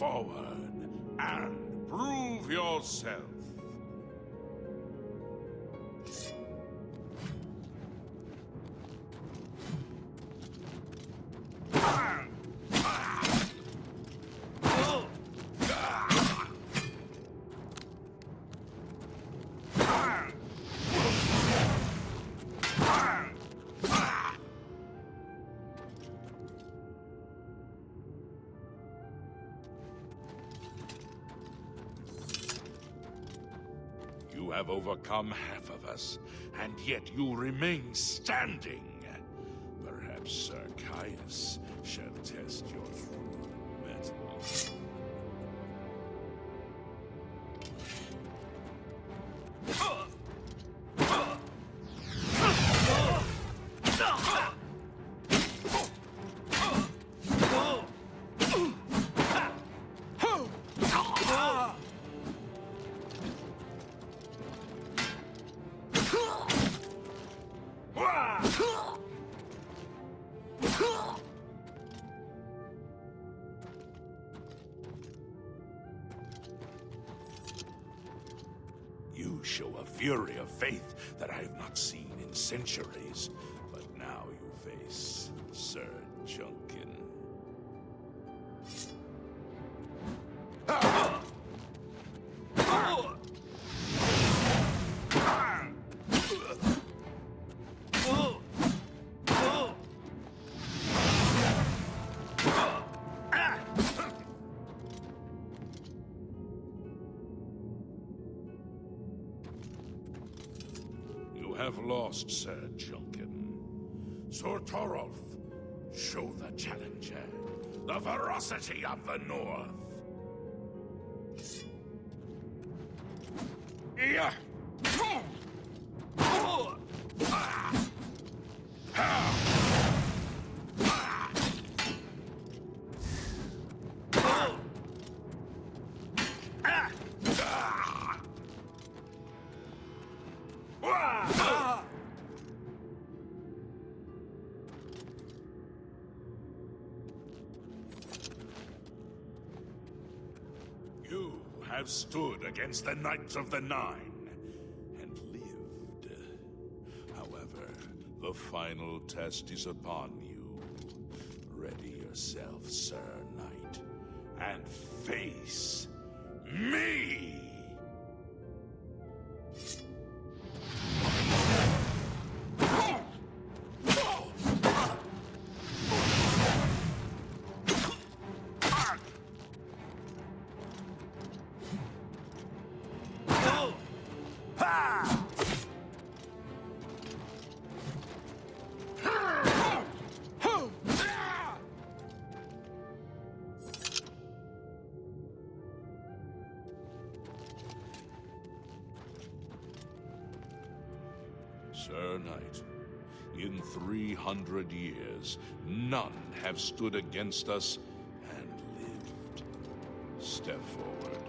forward and prove yourself. You have overcome half of us, and yet you remain standing. Perhaps Sir Caius shall test your true mettle. You show a fury of faith that I have not seen in centuries. But now you face Sir Junkin. You have lost, Sir Junkin. Sir Torolf, show the challenger the ferocity of the North. Yeah. You have stood against the Knights of the Nine and lived. However, the final test is upon you. Ready yourself, Sir Knight, and face me! Sir Knight, in 300 years, none have stood against us and lived. Step forward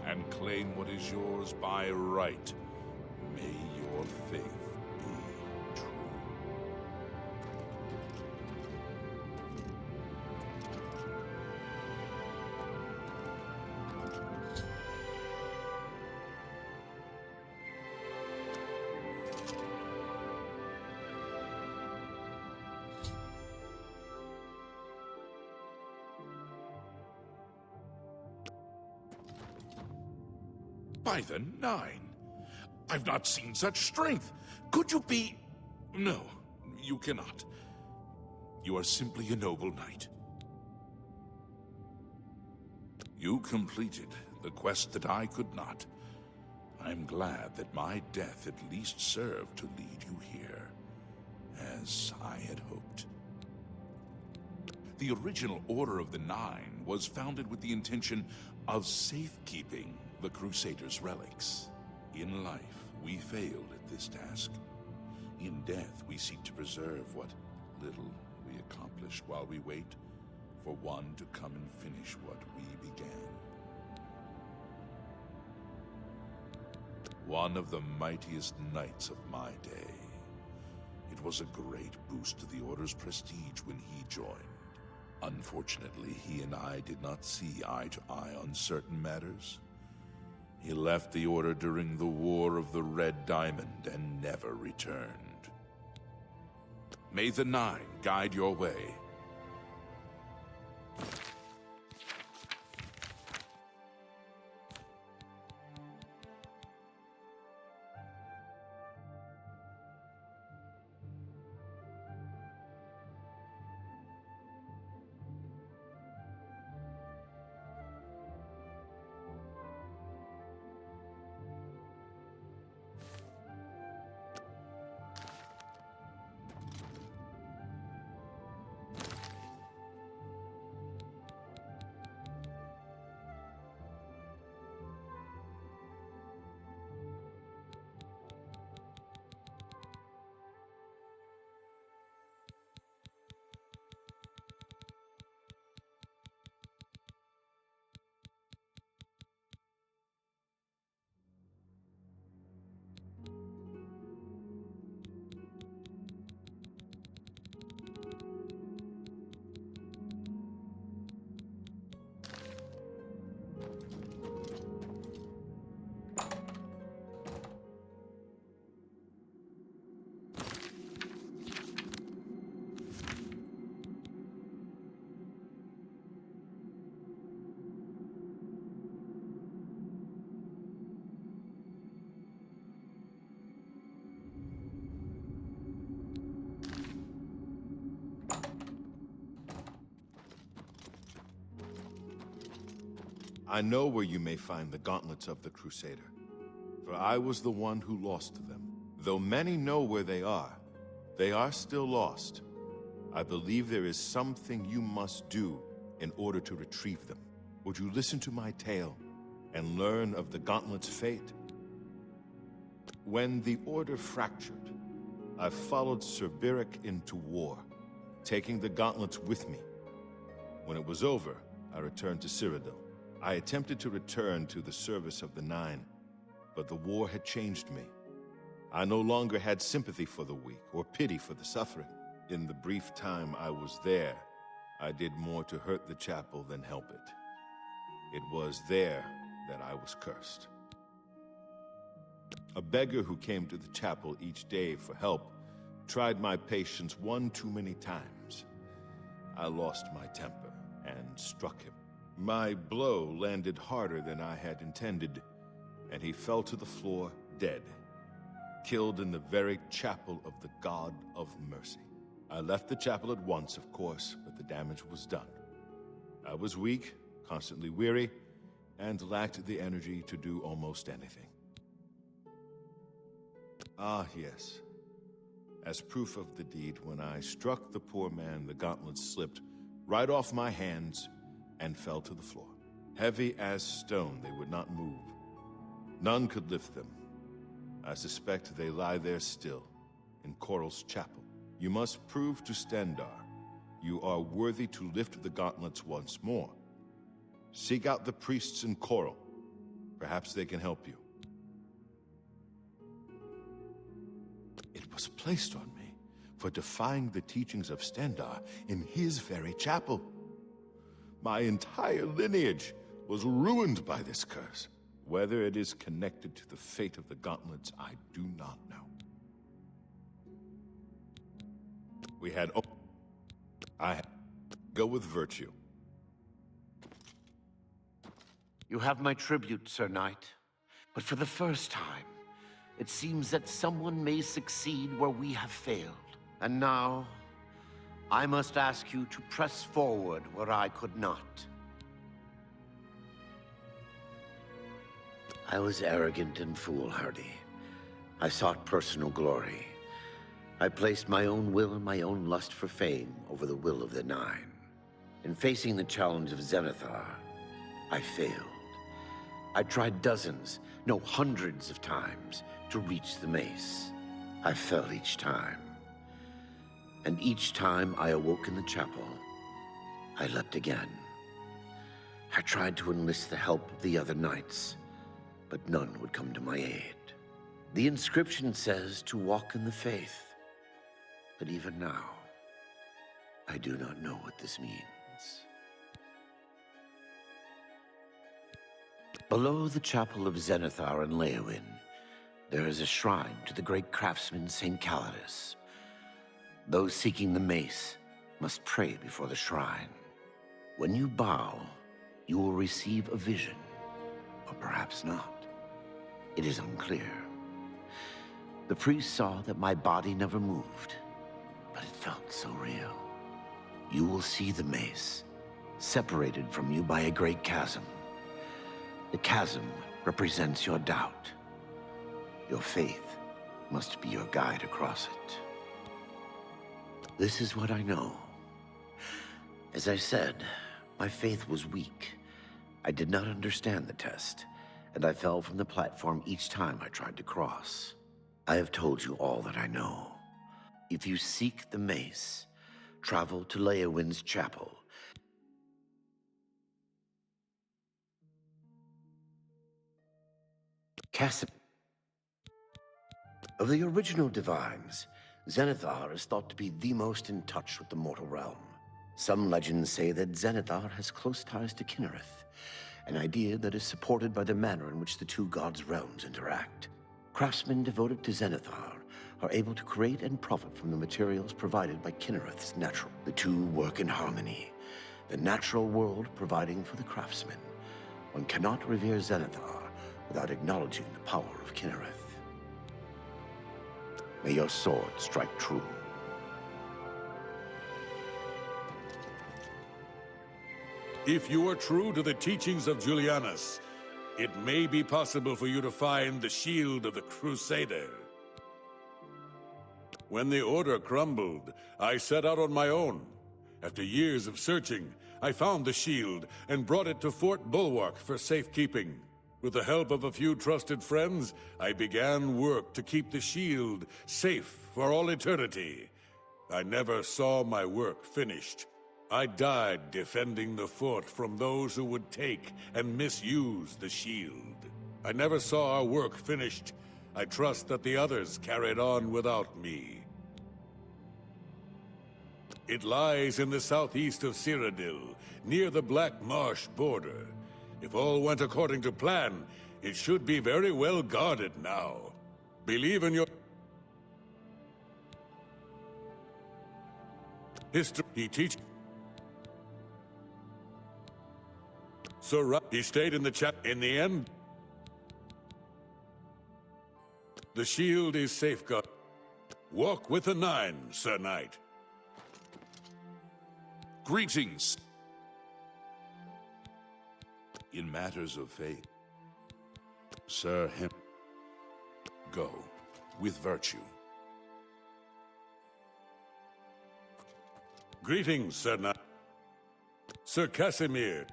and claim what is yours by right. May your faith be true. By the Nine! I've not seen such strength! Could you be... No, you cannot. You are simply a noble knight. You completed the quest that I could not. I'm glad that my death at least served to lead you here, as I had hoped. The original Order of the Nine was founded with the intention of safekeeping the Crusaders' relics. In life, we failed at this task. In death, we seek to preserve what little we accomplish while we wait for one to come and finish what we began. One of the mightiest knights of my day. It was a great boost to the Order's prestige when he joined. Unfortunately, he and I did not see eye to eye on certain matters. He left the Order during the War of the Red Diamond and never returned. May the Nine guide your way. I know where you may find the gauntlets of the Crusader, for I was the one who lost them. Though many know where they are still lost. I believe there is something you must do in order to retrieve them. Would you listen to my tale and learn of the gauntlet's fate? When the Order fractured, I followed Sir Beric into war, taking the gauntlets with me. When it was over, I returned to Cyrodiil. I attempted to return to the service of the Nine, but the war had changed me. I no longer had sympathy for the weak or pity for the suffering. In the brief time I was there, I did more to hurt the chapel than help it. It was there that I was cursed. A beggar who came to the chapel each day for help tried my patience one too many times. I lost my temper and struck him. My blow landed harder than I had intended, and he fell to the floor dead, killed in the very chapel of the God of Mercy. I left the chapel at once, of course, but the damage was done. I was weak, constantly weary, and lacked the energy to do almost anything. Ah, yes. As proof of the deed, when I struck the poor man, the gauntlets slipped right off my hands and fell to the floor. Heavy as stone, they would not move. None could lift them. I suspect they lie there still, in Coral's chapel. You must prove to Stendarr you are worthy to lift the gauntlets once more. Seek out the priests in Coral. Perhaps they can help you. It was placed on me for defying the teachings of Stendarr in his very chapel. My entire lineage was ruined by this curse. Whether it is connected to the fate of the gauntlets, I do not know. We had... Go with virtue. You have my tribute, Sir Knight. But for the first time, it seems that someone may succeed where we have failed. And now, I must ask you to press forward where I could not. I was arrogant and foolhardy. I sought personal glory. I placed my own will and my own lust for fame over the will of the Nine. In facing the challenge of Zenithar, I failed. I tried dozens, no hundreds of times to reach the mace. I fell each time. And each time I awoke in the chapel, I leapt again. I tried to enlist the help of the other knights, but none would come to my aid. The inscription says to walk in the faith, but even now, I do not know what this means. Below the chapel of Zenithar and Leowyn, there is a shrine to the great craftsman St. Calidus. Those seeking the mace must pray before the shrine. When you bow, you will receive a vision, or perhaps not. It is unclear. The priest saw that my body never moved, but it felt so real. You will see the mace, separated from you by a great chasm. The chasm represents your doubt. Your faith must be your guide across it. This is what I know. As I said, my faith was weak. I did not understand the test, and I fell from the platform each time I tried to cross. I have told you all that I know. If you seek the mace, travel to Leowyn's chapel. Of the original divines, Zenithar is thought to be the most in touch with the mortal realm. Some legends say that Zenithar has close ties to Kinnereth, an idea that is supported by the manner in which the two gods' realms interact. Craftsmen devoted to Zenithar are able to create and profit from the materials provided by Kinnereth's natural. The two work in harmony, the natural world providing for the craftsmen. One cannot revere Zenithar without acknowledging the power of Kinnereth. May your sword strike true. If you are true to the teachings of Julianus, it may be possible for you to find the shield of the Crusader. When the Order crumbled, I set out on my own. After years of searching, I found the shield and brought it to Fort Bulwark for safekeeping. With the help of a few trusted friends, I began work to keep the shield safe for all eternity. I never saw my work finished. I died defending the fort from those who would take and misuse the shield. I never saw our work finished. I trust that the others carried on without me. It lies in the southeast of Cyrodiil, near the Black Marsh border. If all went according to plan, it should be very well guarded now. Believe in your history. He teaches. So he stayed in the chat. In the end, the shield is safeguarded. Walk with the Nine, Sir Knight. Greetings. In matters of faith, Sir Henry, go with virtue. Greetings, Sir Knight. Sir Casimir,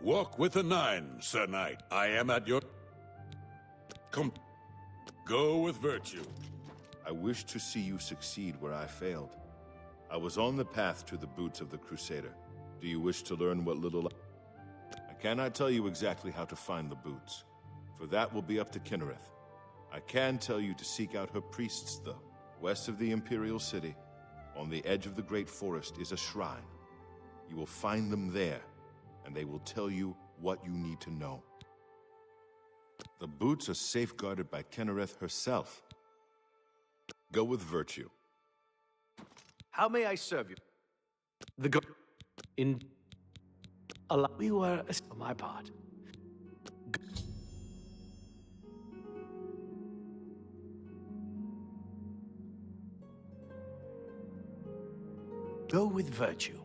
walk with the Nine, Sir Knight. I am at your... Go with virtue. I wish to see you succeed where I failed. I was on the path to the boots of the Crusader. Do you wish to learn what little... I cannot tell you exactly how to find the boots, for that will be up to Kinnereth. I can tell you to seek out her priests, though. West of the Imperial City, on the edge of the Great Forest, is a shrine. You will find them there, and they will tell you what you need to know. The boots are safeguarded by Kinnereth herself. Go with virtue. How may I serve you? We were on my part. Go with virtue.